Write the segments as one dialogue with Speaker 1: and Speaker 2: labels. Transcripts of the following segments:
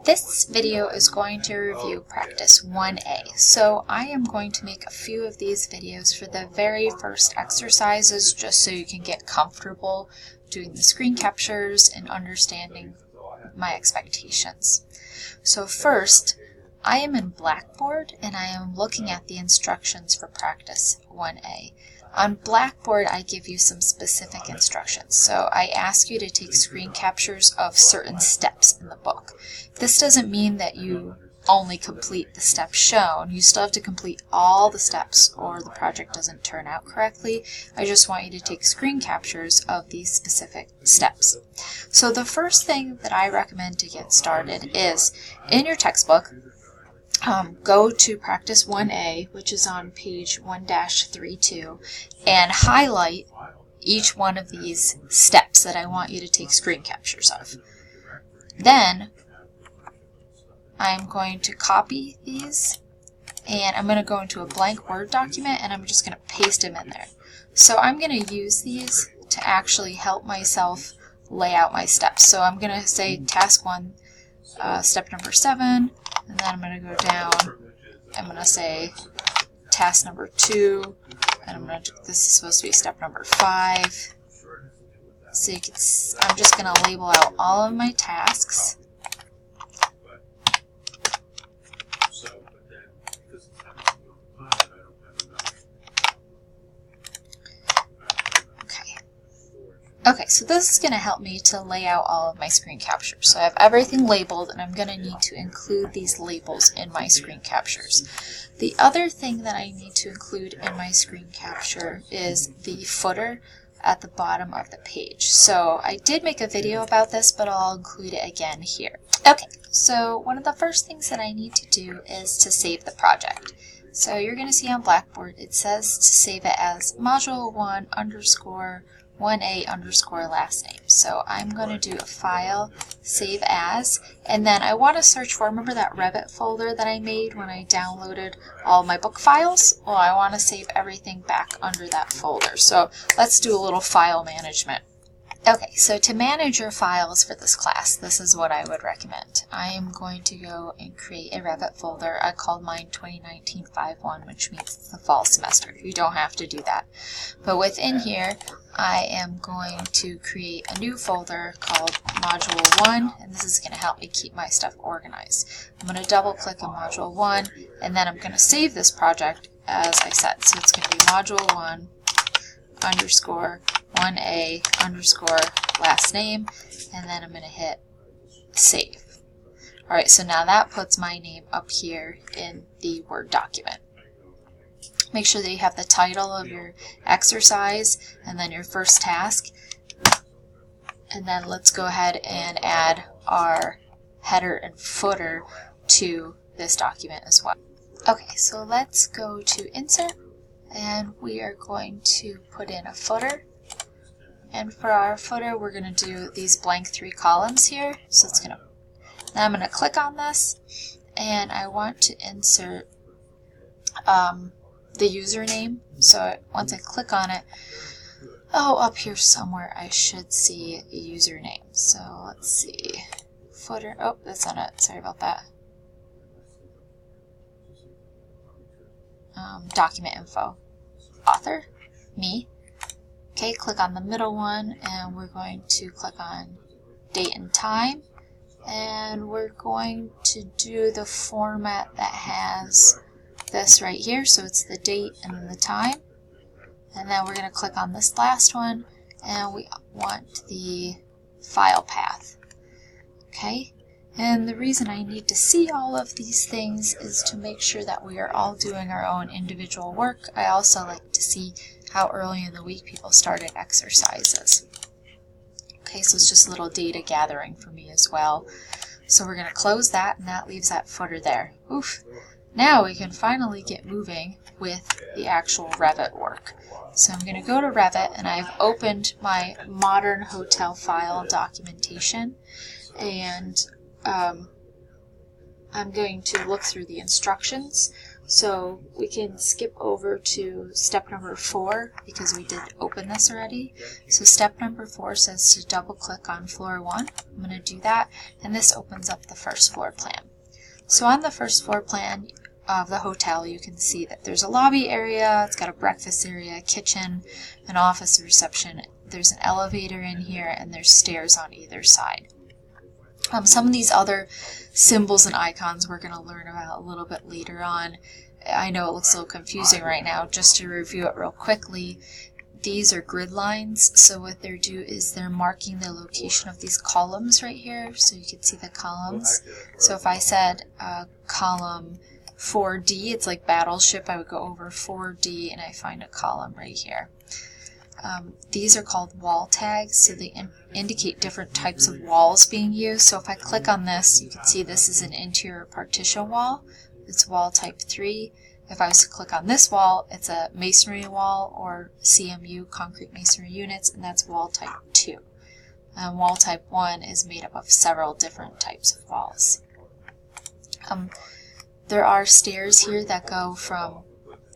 Speaker 1: This video is going to review practice 1A, so I am going to make a few of these videos for the very first exercises just so you can get comfortable doing the screen captures and understanding my expectations. So first, I am in Blackboard and I am looking at the instructions for practice 1A. On Blackboard, I give you some specific instructions. So I ask you to take screen captures of certain steps in the book. This doesn't mean that you only complete the steps shown. You still have to complete all the steps or the project doesn't turn out correctly. I just want you to take screen captures of these specific steps. So the first thing that I recommend to get started is in your textbook, go to practice 1A, which is on page 1-32, and highlight each one of these steps that I want you to take screen captures of. Then I'm going to copy these and I'm going to go into a blank Word document and I'm just going to paste them in there. So I'm going to use these to actually help myself lay out my steps. So I'm going to say task 1, step number 7, and then I'm going to go down, I'm going to say task number 2, and this is supposed to be step number 5. So you can, I'm just going to label out all of my tasks. Okay, so this is going to help me to lay out all of my screen captures. So I have everything labeled and I'm going to need to include these labels in my screen captures. The other thing that I need to include in my screen capture is the footer at the bottom of the page. So I did make a video about this, but I'll include it again here. Okay, so one of the first things that I need to do is to save the project. So you're going to see on Blackboard it says to save it as module1 underscore 1A underscore last name. So I'm going to do a file, save as, and then I want to search for, remember that Revit folder that I made when I downloaded all my book files? Well, I want to save everything back under that folder. So let's do a little file management. Okay, so to manage your files for this class, this is what I would recommend. I am going to go and create a Revit folder. I called mine 2019-5-1, which means it's the fall semester. You don't have to do that. But within here, I am going to create a new folder called Module 1, and this is going to help me keep my stuff organized. I'm going to double click on Module 1, and then I'm going to save this project as I said. So it's going to be Module 1 underscore 1A underscore last name, and then I'm going to hit save. Alright, so now that puts my name up here in the Word document. Make sure that you have the title of your exercise and then your first task. And then let's go ahead and add our header and footer to this document as well. Okay, so let's go to Insert, and we are going to put in a footer. And for our footer, we're going to do these blank 3 columns here. So it's going to, now I'm going to click on this, and I want to insert the username. So once I click on it, up here somewhere I should see a username. So let's see, footer, that's not it, sorry about that. Document info, author, me. Okay, click on the middle one and we're going to click on date and time, and we're going to do the format that has this right here. So it's the date and then the time, and then we're going to click on this last one and we want the file path. Okay, and the reason I need to see all of these things is to make sure that we are all doing our own individual work. I also like to see how early in the week people started exercises. Okay, so it's just a little data gathering for me as well. So we're going to close that, and that leaves that footer there. Oof. Now we can finally get moving with the actual Revit work. So I'm going to go to Revit, and I've opened my Modern Hotel file documentation, and I'm going to look through the instructions. So we can skip over to step number 4 because we did open this already. So step number 4 says to double click on floor 1. I'm going to do that, and this opens up the first floor plan. So on the first floor plan of the hotel, you can see that there's a lobby area, it's got a breakfast area, kitchen, an office, reception. There's an elevator in here, and there's stairs on either side. Some of these other symbols and icons we're going to learn about a little bit later on. I know it looks a little confusing right now. Just to review it real quickly, these are grid lines. So what they're doing is they're marking the location of these columns right here. So you can see the columns. So if I said column 4D, it's like battleship. I would go over 4D and I find a column right here. These are called wall tags, so they indicate different types of walls being used. So if I click on this, you can see this is an interior partition wall. It's wall type 3. If I was to click on this wall, it's a masonry wall or CMU, concrete masonry units, and that's wall type 2. Wall type 1 is made up of several different types of walls. There are stairs here that go from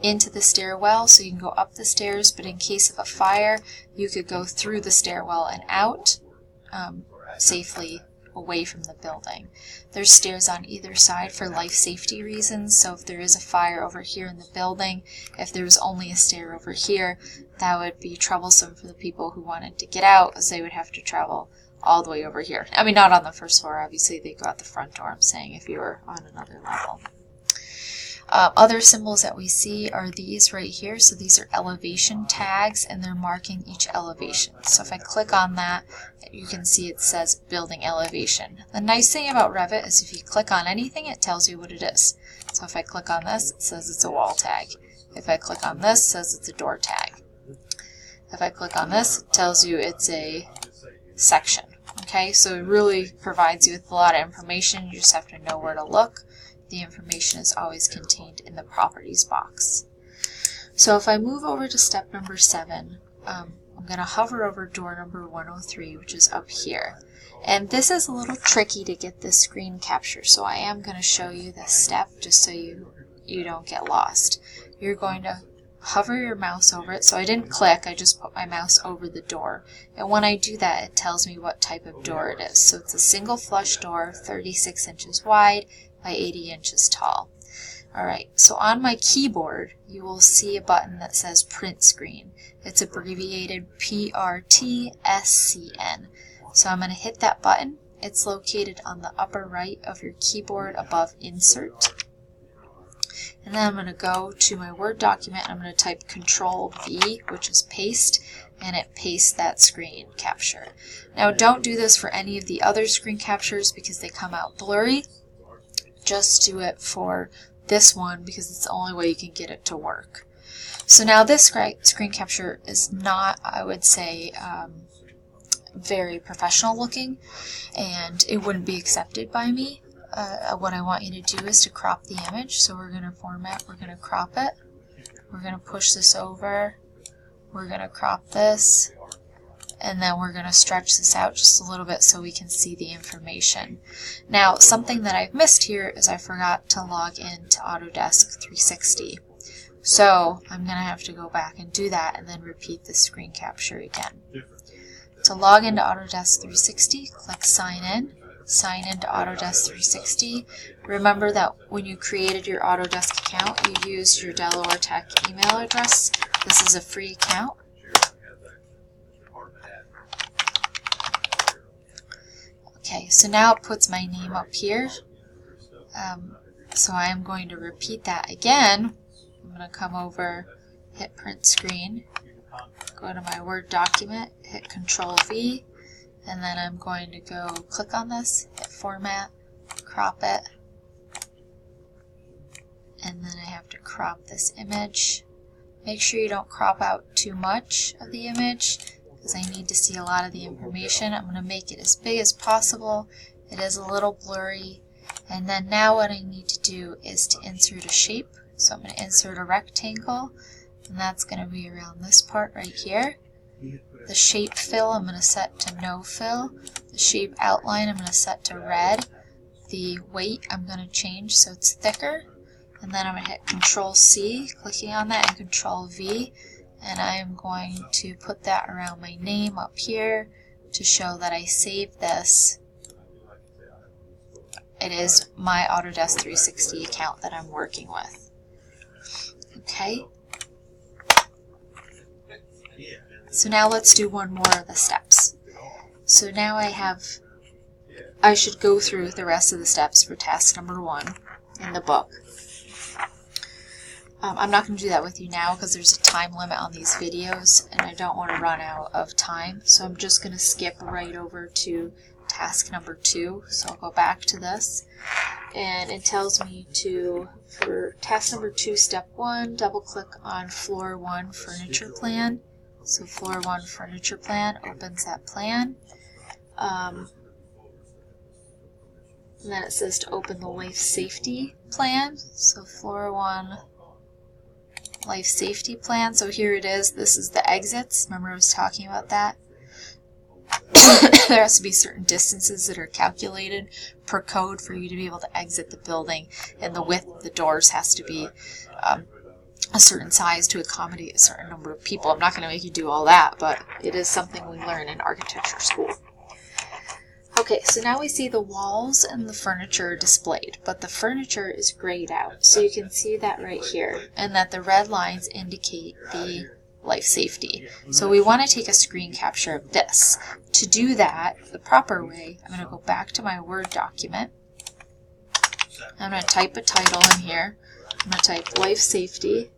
Speaker 1: into the stairwell, so you can go up the stairs, but in case of a fire, you could go through the stairwell and out safely away from the building. There's stairs on either side for life safety reasons, so if there is a fire over here in the building, if there was only a stair over here, that would be troublesome for the people who wanted to get out, as they would have to travel all the way over here. I mean, not on the first floor, obviously, they go out the front door, I'm saying, if you were on another level. Other symbols that we see are these right here. So these are elevation tags, and they're marking each elevation. So if I click on that, you can see it says building elevation. The nice thing about Revit is if you click on anything, it tells you what it is. So if I click on this, it says it's a wall tag. If I click on this, it says it's a door tag. If I click on this, it tells you it's a section. Okay, so it really provides you with a lot of information. You just have to know where to look. The information is always contained in the properties box. So if I move over to step number 7, I'm going to hover over door number 103, which is up here. And this is a little tricky to get this screen capture, so I am going to show you this step just so you don't get lost. You're going to hover your mouse over it. So I didn't click, I just put my mouse over the door. And when I do that, it tells me what type of door it is. So it's a single flush door, 36 inches wide by 80 inches tall. Alright, so on my keyboard, you will see a button that says print screen. It's abbreviated PRTSCN. So I'm going to hit that button. It's located on the upper right of your keyboard above insert. And then I'm going to go to my Word document. I'm going to type Control-V, which is paste, and it pastes that screen capture. Now don't do this for any of the other screen captures because they come out blurry. Just do it for this one because it's the only way you can get it to work. So now this screen capture is not, I would say, very professional looking, and it wouldn't be accepted by me. What I want you to do is to crop the image. So we're going to format, we're going to crop it, we're going to push this over, we're going to crop this, and then we're going to stretch this out just a little bit so we can see the information. Now, something that I've missed here is I forgot to log in to Autodesk 360. So I'm going to have to go back and do that and then repeat the screen capture again. To log into Autodesk 360, click Sign In. Sign into Autodesk 360. Remember that when you created your Autodesk account, you used your Delaware Tech email address. This is a free account. Okay, so now it puts my name up here. So I am going to repeat that again. I'm going to come over, hit print screen, go to my Word document, hit Control-V, and then I'm going to go click on this, hit format, crop it, and then I have to crop this image. Make sure you don't crop out too much of the image because I need to see a lot of the information. I'm going to make it as big as possible. It is a little blurry. And then now what I need to do is to insert a shape. So I'm going to insert a rectangle, and that's going to be around this part right here. The shape fill I'm going to set to no fill. The shape outline I'm going to set to red. The weight I'm going to change so it's thicker. and then I'm going to hit Control C, clicking on that, and Control V, and I'm going to put that around my name up here to show that I saved this. It is my Autodesk 360 account that I'm working with. Okay. So now let's do one more of the steps. So now I should go through the rest of the steps for task number 1 in the book. I'm not going to do that with you now because there's a time limit on these videos and I don't want to run out of time. So I'm just going to skip right over to task number 2. So I'll go back to this, and it tells me to, for task number 2, step 1, double click on floor 1 furniture plan. So floor 1 furniture plan opens that plan. And then it says to open the life safety plan. So floor 1 life safety plan. So here it is. This is the exits. Remember I was talking about that? There has to be certain distances that are calculated per code for you to be able to exit the building, and the width of the doors has to be a certain size to accommodate a certain number of people. I'm not going to make you do all that, but it is something we learn in architecture school. Okay, so now we see the walls and the furniture displayed, but the furniture is grayed out. So you can see that right here, and that the red lines indicate the life safety. So we want to take a screen capture of this. To do that the proper way, I'm going to go back to my Word document. I'm going to type a title in here. I'm going to type life safety.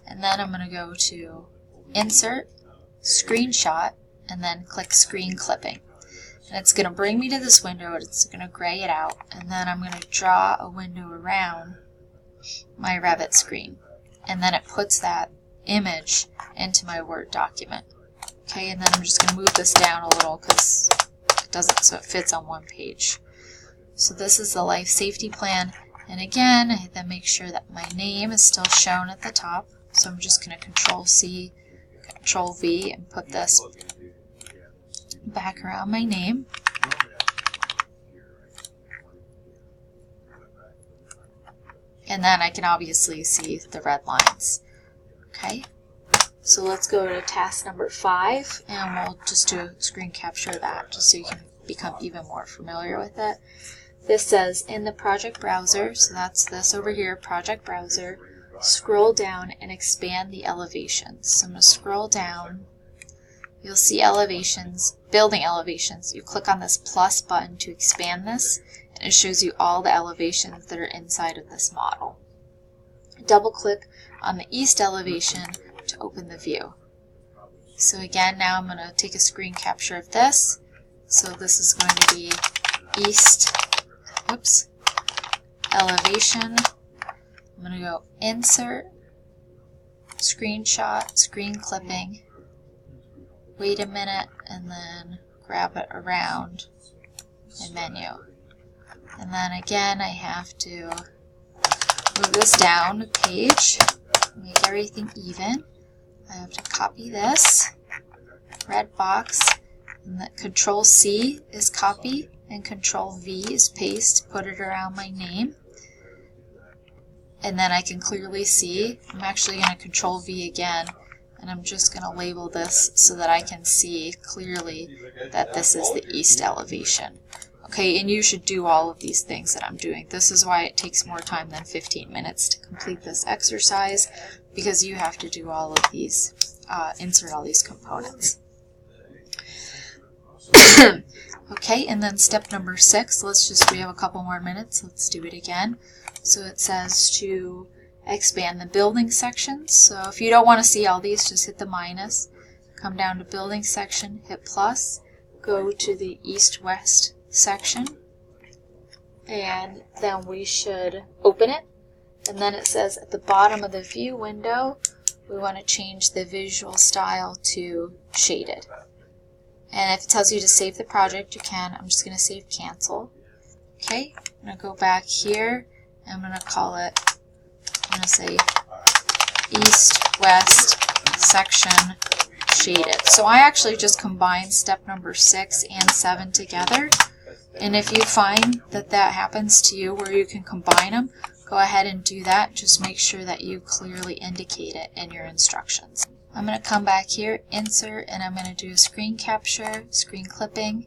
Speaker 1: And then I'm going to go to Insert, Screenshot, and then click Screen Clipping. And it's going to bring me to this window, and it's going to gray it out, and then I'm going to draw a window around my Revit screen. And then it puts that image into my Word document. Okay, and then I'm just going to move this down a little because it doesn't, so it fits on one page. So this is the life safety plan, and again, I then make sure that my name is still shown at the top. So I'm just going to Control C, Control V, and put this back around my name. And then I can obviously see the red lines. Okay, so let's go to task number 5, and we'll just do a screen capture of that just so you can become even more familiar with it. This says in the project browser, so that's this over here, project browser, scroll down and expand the elevations. So I'm going to scroll down. You'll see elevations, building elevations. You click on this plus button to expand this, and it shows you all the elevations that are inside of this model. Double click on the east elevation to open the view. So again, now I'm going to take a screen capture of this. So this is going to be east, elevation. I'm going to go Insert, Screenshot, Screen Clipping, wait a minute, and then grab it around my menu. And then again, I have to move this down a page, make everything even. I have to copy this, red box, and then Control C is copy, and Control V is paste, put it around my name. And then I can clearly see, I'm actually going to Control V again, and I'm just going to label this so that I can see clearly that this is the east elevation. Okay, and you should do all of these things that I'm doing. This is why it takes more time than 15 minutes to complete this exercise, because you have to do all of these, insert all these components. Okay, and then step number 6, we have a couple more minutes, let's do it again. So it says to expand the building sections. So if you don't want to see all these, just hit the minus, come down to building section, hit plus, go to the east-west section, and then we should open it. And then it says at the bottom of the view window, we want to change the visual style to shaded. And if it tells you to save the project, you can. I'm just going to save cancel. Okay, I'm going to go back here. I'm going to call it, I'm going to say east-west section shaded. So I actually just combined step number 6 and 7 together. And if you find that that happens to you where you can combine them, go ahead and do that. Just make sure that you clearly indicate it in your instructions. I'm going to come back here, insert, and I'm going to do screen capture, screen clipping.